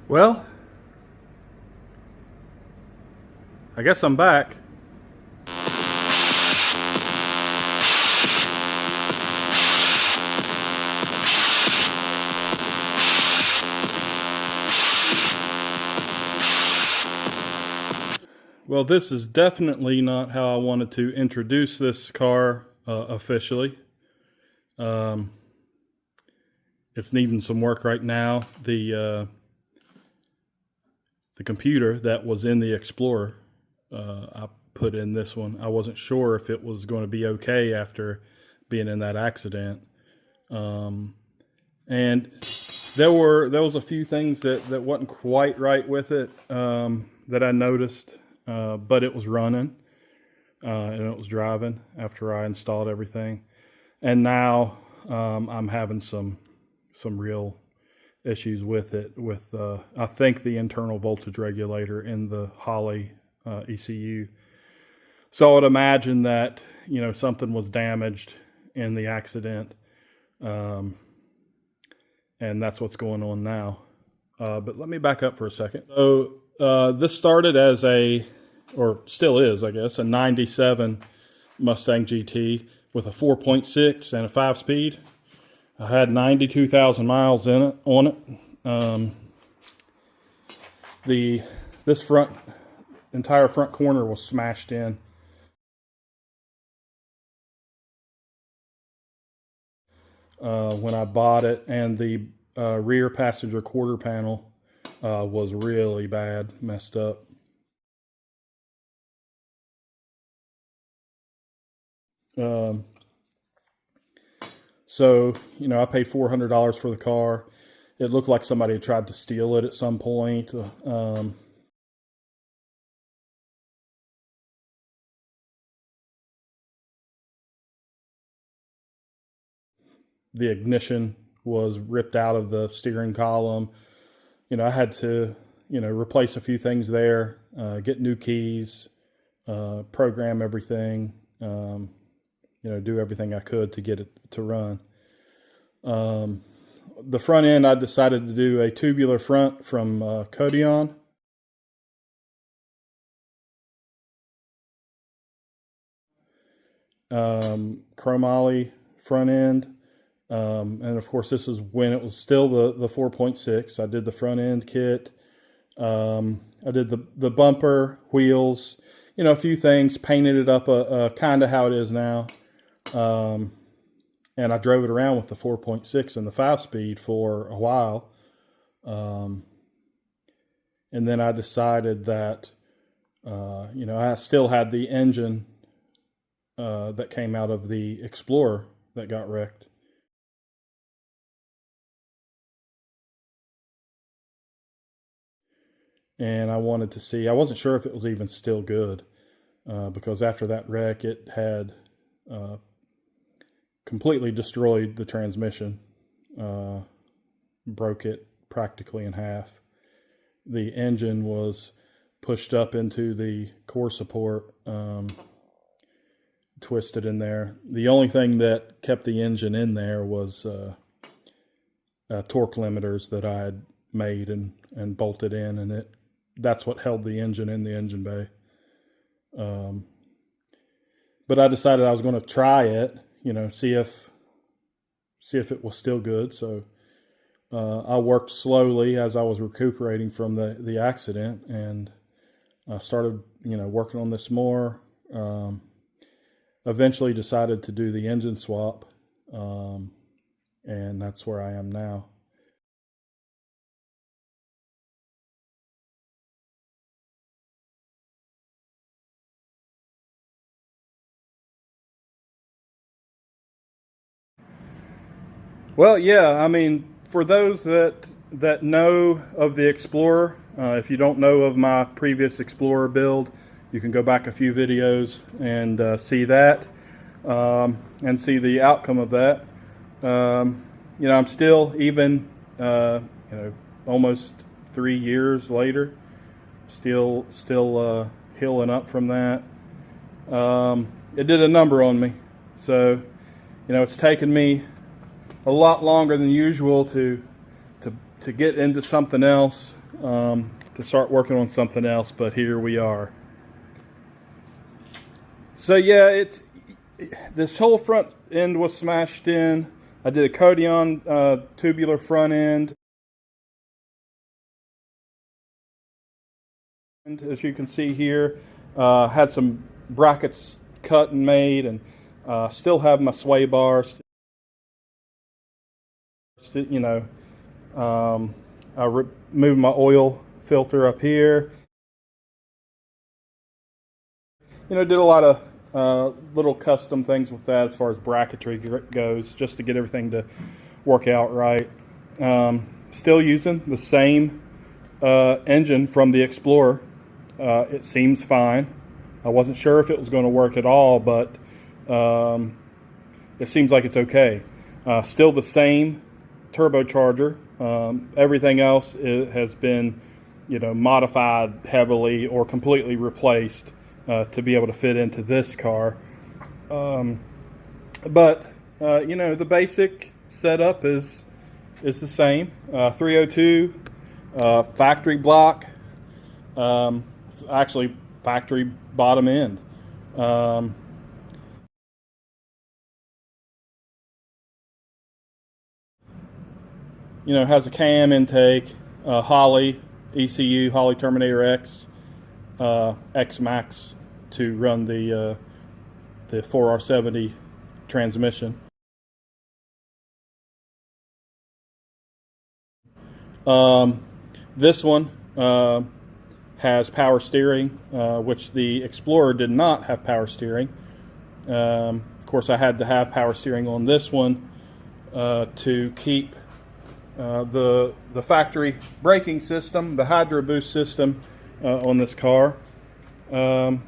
Well, I guess I'm back. Well, this is definitely not how I wanted to introduce this car officially. It's needing some work right now. The computer that was in the Explorer, I put in this one. I wasn't sure if it was going to be okay after being in that accident. And there was a few things that wasn't quite right with it that I noticed, but it was running and it was driving after I installed everything. And now I'm having some real issues with it, with I think the internal voltage regulator in the Holley ECU. So I would imagine that, you know, something was damaged in the accident, and that's what's going on now. But let me back up for a second. So this started as or still is, I guess, a 97 Mustang GT with a 4.6 and a 5-speed. I had 92,000 miles on it. This entire front corner was smashed in. When I bought it, and the rear passenger quarter panel was really bad, messed up. So, you know, I paid $400 for the car. It looked like somebody had tried to steal it at some point. The ignition was ripped out of the steering column. You know, I had to, you know, replace a few things there, get new keys, program everything, you know, do everything I could to get it to run. The front end, I decided to do a tubular front from Kodion. Chromoly front end. And of course, this is when it was still the 4.6. I did the front end kit. I did the bumper, wheels, you know, a few things, painted it up kind of how it is now. And I drove it around with the 4.6 and the 5-speed for a while. And then I decided that, you know, I still had the engine that came out of the Explorer that got wrecked. And I wanted to see, I wasn't sure if it was even still good, because after that wreck, it had completely destroyed the transmission, broke it practically in half. The engine was pushed up into the core support, twisted in there. The only thing that kept the engine in there was torque limiters that I had made and bolted in, and that's what held the engine in the engine bay. But I decided I was going to try it, you know, see if it was still good. So I worked slowly as I was recuperating from the accident, and I started, you know, working on this more. Eventually decided to do the engine swap, and that's where I am now. Well, yeah, I mean, for those that know of the Explorer, if you don't know of my previous Explorer build, you can go back a few videos and see that, and see the outcome of that. You know, I'm still, even you know, almost 3 years later, still healing up from that. It did a number on me, so you know, it's taken me a lot longer than usual to get into something else, to start working on something else, but here we are. So yeah, this whole front end was smashed in. I did a Codion tubular front end. As you can see here, had some brackets cut and made, and still have my sway bars. You know, I removed my oil filter up here. You know, did a lot of little custom things with that as far as bracketry goes, just to get everything to work out right. Still using the same engine from the Explorer. It seems fine. I wasn't sure if it was going to work at all, but it seems like it's okay. Still the same turbocharger. Everything else has been, you know, modified heavily or completely replaced to be able to fit into this car. But you know, the basic setup is the same. 302 factory block. Actually, factory bottom end. You know, has a cam intake, Holley ECU, Holley Terminator X, X Max to run the 4R70 transmission. This one has power steering, which the Explorer did not have power steering. Of course, I had to have power steering on this one to keep the factory braking system, the Hydro Boost system on this car. So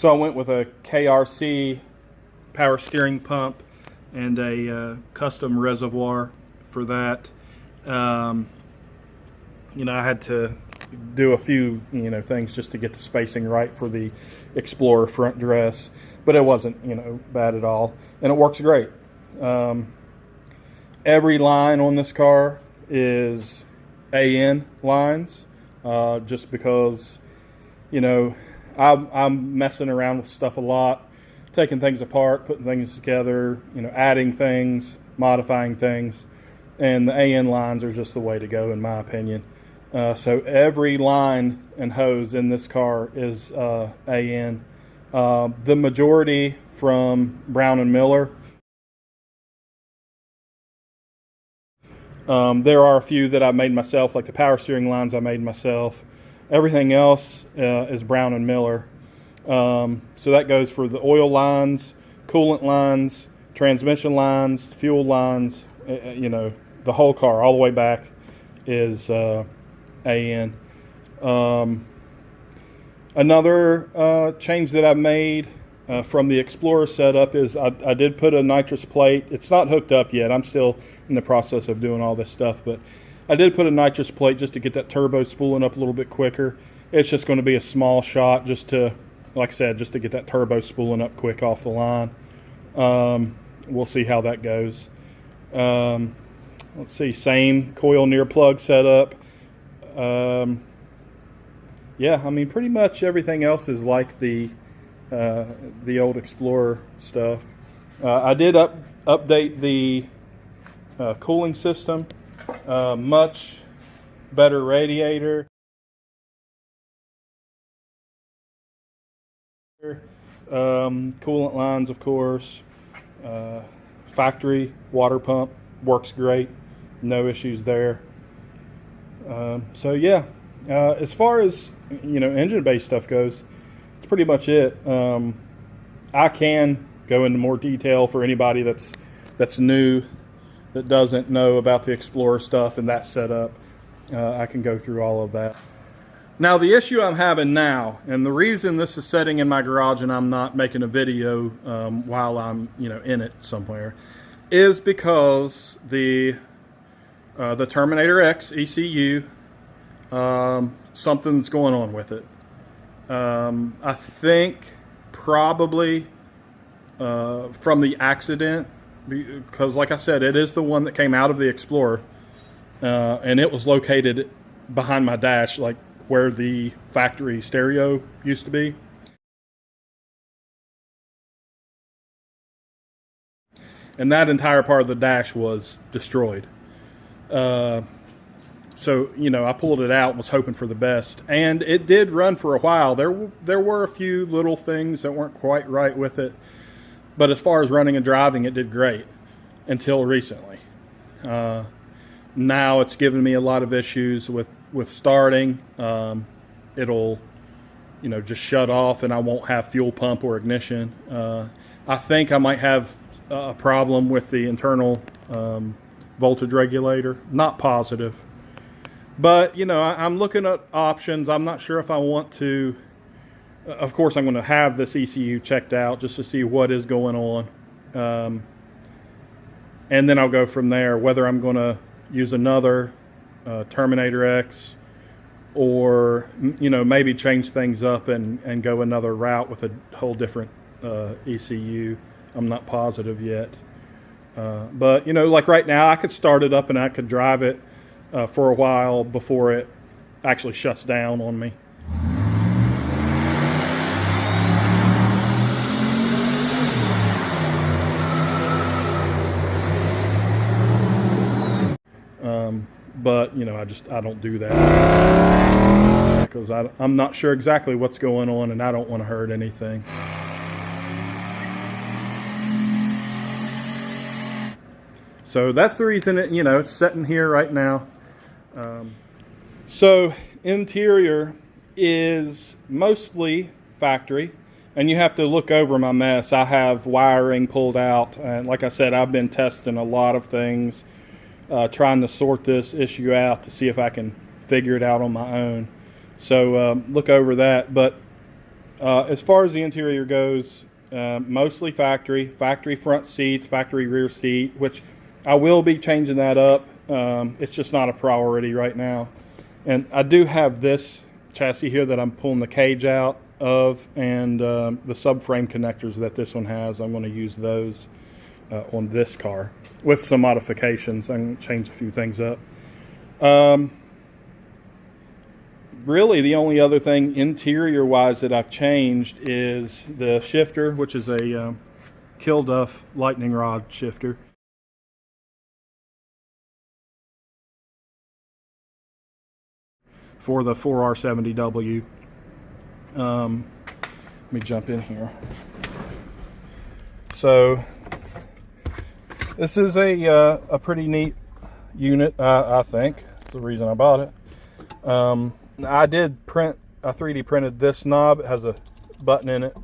I went with a KRC power steering pump and a custom reservoir for that. You know, I had to do a few, you know, things just to get the spacing right for the Explorer front dress, but it wasn't, you know, bad at all, and it works great. Every line on this car is AN lines, just because, you know, I'm messing around with stuff a lot, taking things apart, putting things together, you know, adding things, modifying things, and the AN lines are just the way to go, in my opinion. So every line and hose in this car is AN. The majority from Brown and Miller. There are a few that I made myself, like the power steering lines I made myself. Everything else is Brown and Miller. So that goes for the oil lines, coolant lines, transmission lines, fuel lines, you know, the whole car all the way back is AN. Another change that I made from the Explorer setup is I did put a nitrous plate. It's not hooked up yet. I'm still in the process of doing all this stuff, but I did put a nitrous plate just to get that turbo spooling up a little bit quicker. It's just going to be a small shot just to, like I said, just to get that turbo spooling up quick off the line. We'll see how that goes. Let's see, same coil near plug setup. Yeah, I mean, pretty much everything else is like the old Explorer stuff. I did update the cooling system. Much better radiator. Coolant lines, of course. Factory water pump works great. No issues there. So yeah, as far as, you know, engine-based stuff goes, it's pretty much it. I can go into more detail for anybody that's new, that doesn't know about the Explorer stuff and that setup. I can go through all of that. Now, the issue I'm having now, and the reason this is sitting in my garage and I'm not making a video while I'm, you know, in it somewhere, is because the Terminator X ECU, something's going on with it. I think probably from the accident, because like I said, it is the one that came out of the Explorer. and it was located behind my dash, like where the factory stereo used to be. And that entire part of the dash was destroyed. So, you know, I pulled it out and was hoping for the best. And it did run for a while. There were a few little things that weren't quite right with it. But as far as running and driving, it did great until recently. Now it's given me a lot of issues with starting. It'll, you know, just shut off and I won't have fuel pump or ignition. I think I might have a problem with the internal voltage regulator. Not positive. But, you know, I'm looking at options. I'm not sure if I want to. Of course, I'm going to have this ECU checked out just to see what is going on. And then I'll go from there, whether I'm going to use another Terminator X or, you know, maybe change things up and go another route with a whole different ECU. I'm not positive yet. But, you know, like right now, I could start it up and I could drive it for a while before it actually shuts down on me. But, you know, I don't do that because I'm not sure exactly what's going on and I don't want to hurt anything. So that's the reason it, you know, it's sitting here right now. So interior is mostly factory, and you have to look over my mess. I have wiring pulled out, and like I said, I've been testing a lot of things, trying to sort this issue out to see if I can figure it out on my own. So look over that. But as far as the interior goes, mostly factory front seats, factory rear seat, which I will be changing that up. It's just not a priority right now. And I do have this chassis here that I'm pulling the cage out of, and the subframe connectors that this one has. I'm going to use those on this car with some modifications. I'm going to change a few things up. Really, the only other thing interior-wise that I've changed is the shifter, which is a Kilduff lightning rod shifter. For the 4R70W. Let me jump in here. So this is a pretty neat unit, I think. That's the reason I bought it. I did print, I 3D printed this knob. It has a button in it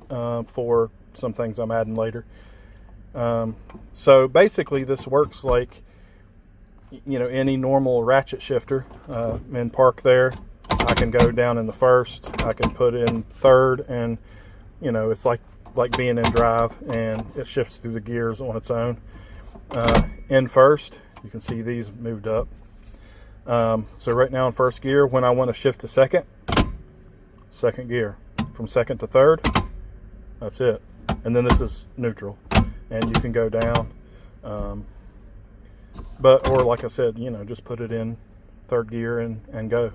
for some things I'm adding later. So basically this works like, you know, any normal ratchet shifter. In park there, I can go down in the first, I can put in third, and, you know, it's like being in drive, and it shifts through the gears on its own. In first, you can see these moved up. So right now in first gear, when I want to shift to second gear. From second to third, that's it. And then this is neutral, and you can go down. Or like I said, you know, just put it in third gear and go.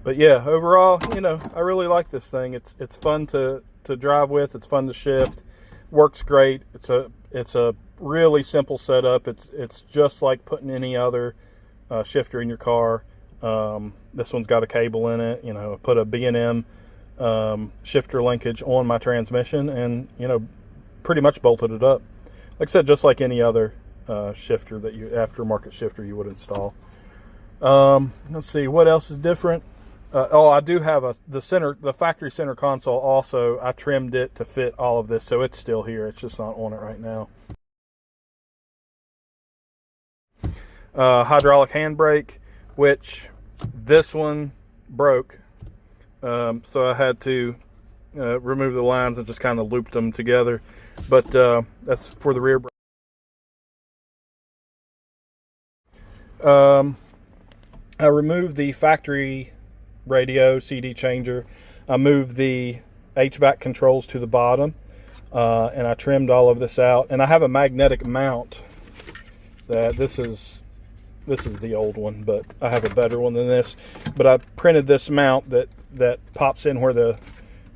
But yeah, overall, you know, I really like this thing. It's fun to drive with. It's fun to shift. Works great. It's a really simple setup. It's just like putting any other shifter in your car. This one's got a cable in it. You know, put a B&M shifter linkage on my transmission, and, you know, pretty much bolted it up. Like I said, just like any other shifter that aftermarket shifter you would install. Let's see what else is different. I do have the factory center console also. I trimmed it to fit all of this, so it's still here. It's just not on it right now. Hydraulic handbrake, which this one broke, so I had to remove the lines and just kind of looped them together. But that's for the rear brake. I removed the factory radio CD changer. I moved the HVAC controls to the bottom, and I trimmed all of this out. And I have a magnetic mount that this is This is the old one, but I have a better one than this. But I printed this mount that pops in where the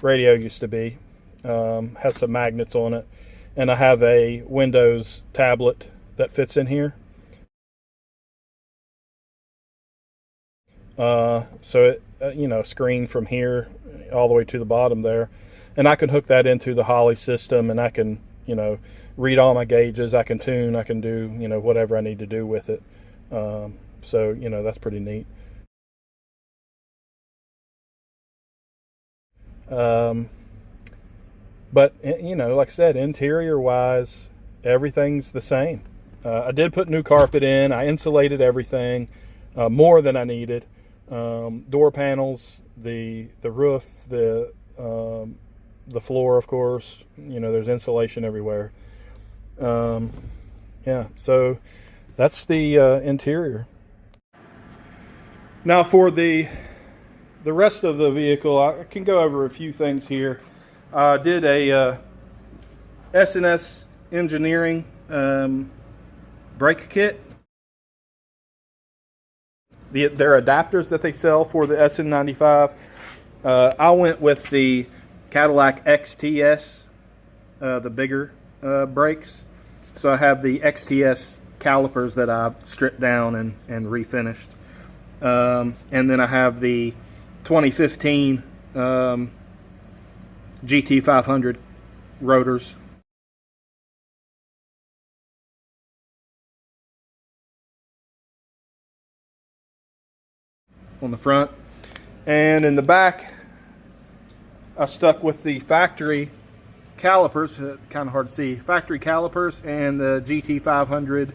radio used to be. Has some magnets on it. And I have a Windows tablet that fits in here. So it, you know, screen from here all the way to the bottom there. And I can hook that into the Holley system, and I can, you know, read all my gauges. I can tune, I can do, you know, whatever I need to do with it. So, you know, that's pretty neat. But, you know, like I said, interior wise, everything's the same. I did put new carpet in. I insulated everything more than I needed. Door panels, the roof, the floor, of course. You know, there's insulation everywhere. Yeah, so that's the interior. Now for the rest of the vehicle, I can go over a few things here. I did a S&S engineering brake kit. Their adapters that they sell for the SN95. I went with the Cadillac XTS, the bigger brakes. So I have the XTS calipers that I stripped down and refinished. And then I have the 2015 GT500 rotors. On the front, and in the back I stuck with the factory calipers, kind of hard to see, factory calipers, and the GT500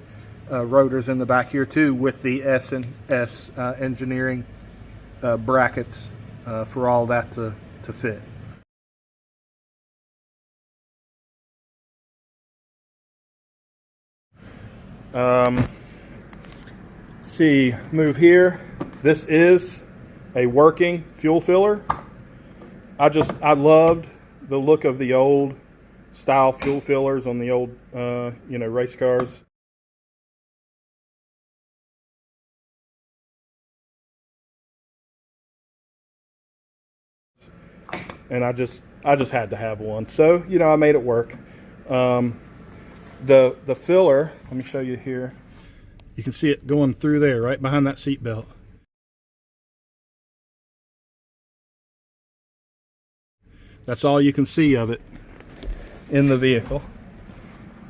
rotors in the back here too, with the S&S engineering brackets for all that to fit. See, move here. This is a working fuel filler. I loved the look of the old style fuel fillers on the old, you know, race cars. And I just had to have one. So, you know, I made it work. The filler, let me show you here. You can see it going through there, right behind that seat belt. That's all you can see of it in the vehicle.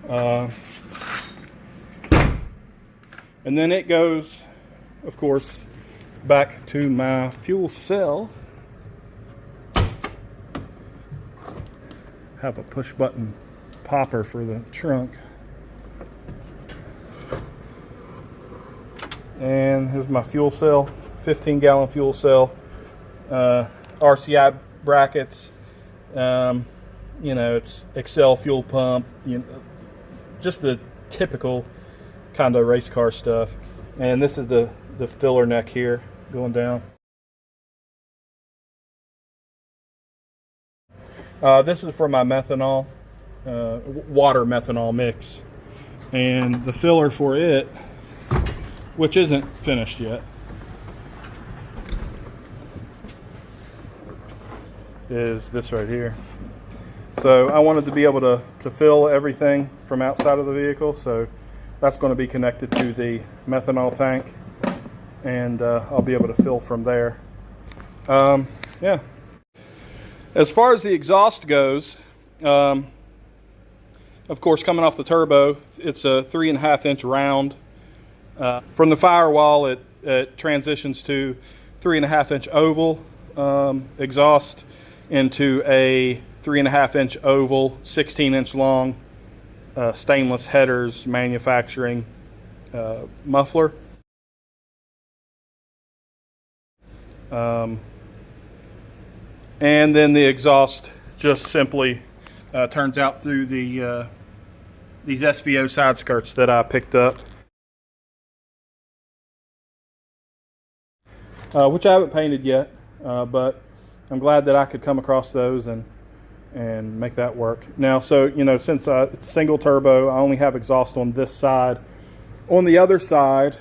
And then it goes, of course, back to my fuel cell. Have a push button popper for the trunk. And here's my fuel cell, 15-gallon fuel cell, RCI brackets. You know, it's Excel fuel pump, you know, just the typical kind of race car stuff. And this is the filler neck here going down. This is for my methanol, water methanol mix. And the filler for it, which isn't finished yet, is this right here. So I wanted to be able to fill everything from outside of the vehicle, so that's going to be connected to the methanol tank, and I'll be able to fill from there. Yeah. As far as the exhaust goes, of course, coming off the turbo, it's a 3.5-inch round. From the firewall, it transitions to 3.5-inch oval exhaust into a 3.5-inch oval, 16-inch long stainless headers manufacturing muffler. And then the exhaust just simply turns out through the these SVO side skirts that I picked up, which I haven't painted yet, but I'm glad that I could come across those and make that work. Now, so, you know, since it's single turbo, I only have exhaust on this side. On the other side,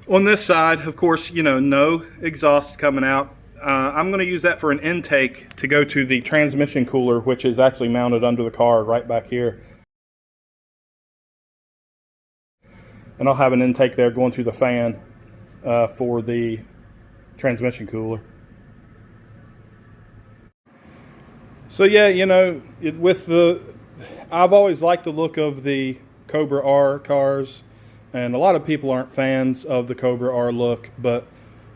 On this side, of course, you know, no exhaust coming out. I'm going to use that for an intake to go to the transmission cooler, which is actually mounted under the car right back here. And I'll have an intake there going through the fan for the transmission cooler. So yeah, you know, I've always liked the look of the Cobra R cars, and a lot of people aren't fans of the Cobra R look, but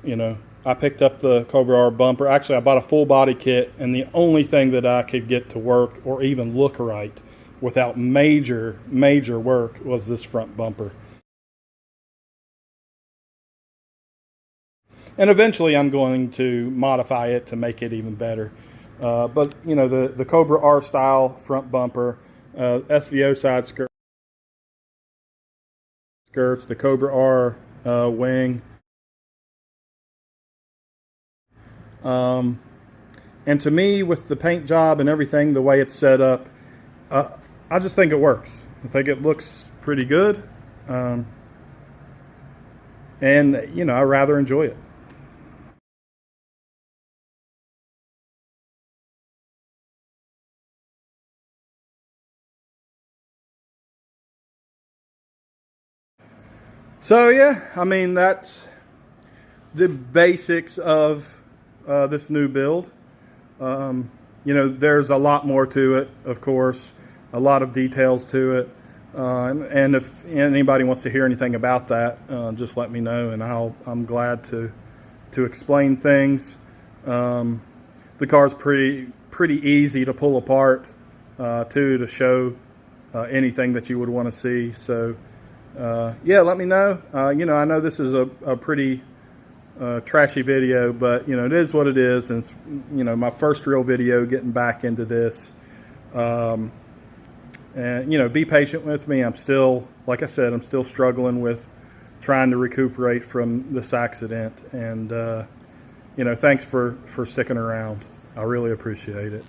you know, I picked up the Cobra R bumper. Actually, I bought a full body kit, and the only thing that I could get to work or even look right without major work was this front bumper. And eventually I'm going to modify it to make it even better. But you know, the Cobra R style front bumper, SVO side skirts, the Cobra R wing. And to me, with the paint job and everything, the way it's set up, I just think it works. I think it looks pretty good. And you know, I rather enjoy it. So yeah, I mean, that's the basics of this new build. You know, there's a lot more to it, of course, a lot of details to it. And if anybody wants to hear anything about that, just let me know, and I'm glad to explain things. The car's pretty easy to pull apart too, to show anything that you would want to see. So yeah, let me know. You know, I know this is a pretty trashy video, but you know, it is what it is, and you know, my first real video getting back into this. And you know, be patient with me. I'm still, like I said, I'm still struggling with trying to recuperate from this accident, and you know, thanks for sticking around. I really appreciate it.